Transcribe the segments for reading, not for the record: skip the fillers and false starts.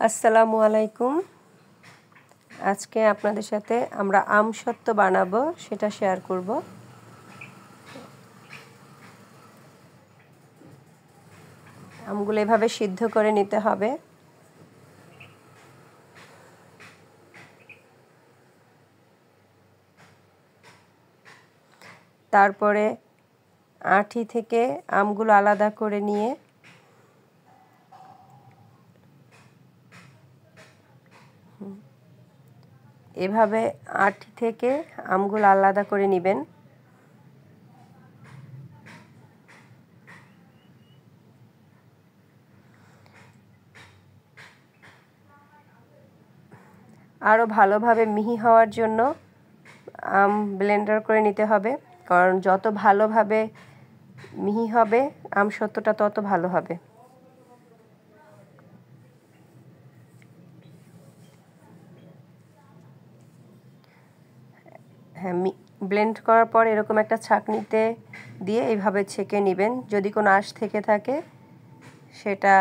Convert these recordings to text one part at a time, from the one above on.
আসসালামু আলাইকুম। আজকে আপনাদের সাথে আমরা আমসত্ত্ব বানাবো সেটা শেয়ার করব। আমগুলো এভাবে সিদ্ধ করে নিতে হবে। তারপরে আঁটি থেকে আমগুলো আলাদা করে নিয়ে এভাবে আঁটি থেকে আমগুলো আলাদা করে নেবেন। আরও ভালোভাবে মিহি হওয়ার জন্য আম ব্লেন্ডার করে নিতে হবে, কারণ যত ভালোভাবে মিহি হবে আমসত্ত্বটা তত ভালো হবে। হ্যাঁ, ব্লেন্ড করার পর এরকম একটা ছাঁকনিতে দিয়ে এইভাবে ছেঁকে নেবেন। যদি কোনো আঁশ থেকে থাকে সেটা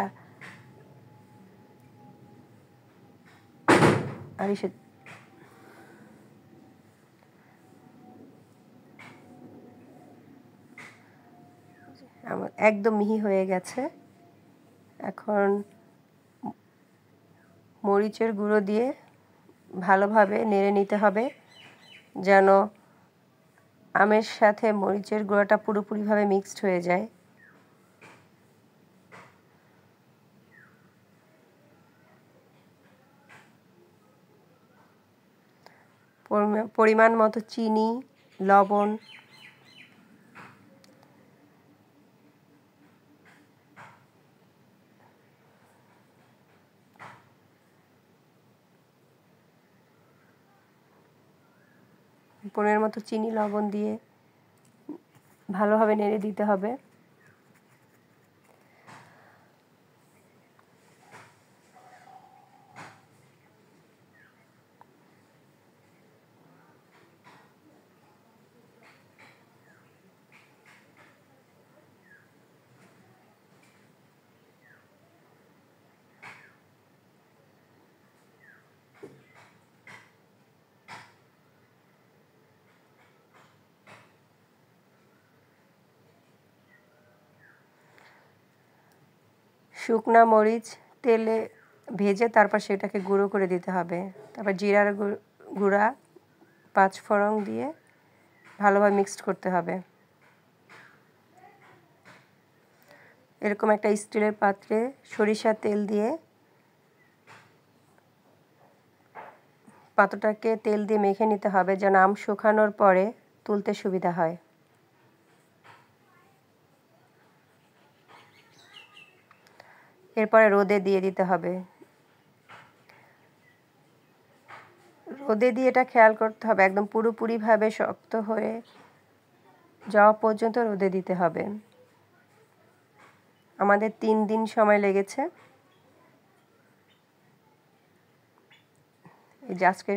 একদম মিহি হয়ে গেছে। এখন মরিচের গুঁড়ো দিয়ে ভালোভাবে নেড়ে নিতে হবে, যেন আমের সাথে মরিচের গুঁড়োটা পুরোপুরিভাবে মিক্সড হয়ে যায়। পরিমাণ মতো চিনি, লবণ, পরিমাণ মতো চিনি লবণ দিয়ে ভালোভাবে নেড়ে দিতে হবে। শুকনা মরিচ তেলে ভেজে তারপর সেটাকে গুঁড়ো করে দিতে হবে। তারপর জিরার গুঁড়া, পাঁচফোড়ন দিয়ে ভালোভাবে মিক্সড করতে হবে। এরকম একটা স্টিলের পাত্রে সরিষার তেল দিয়ে পাত্রটাকে তেল দিয়ে মেখে নিতে হবে, যেন আম শুকানোর পরে তুলতে সুবিধা হয়। এরপরে রোদে দিয়ে দিতে হবে। রোদে দিয়ে এটা খেয়াল করতে হবে একদম পুরোপুরিভাবে শক্ত হয়ে যাওয়া পর্যন্ত রোদে দিতে হবে। আমাদের 3 দিন সময় লেগেছে। এই যে আজকে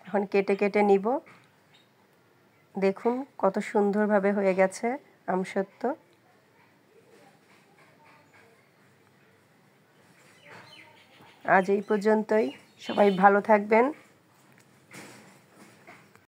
এখন কেটে কেটে নিব। দেখুন কত সুন্দরভাবে হয়ে গেছে আমসত্ত্ব। আজ এই পর্যন্তই। সবাই ভালো থাকবেন।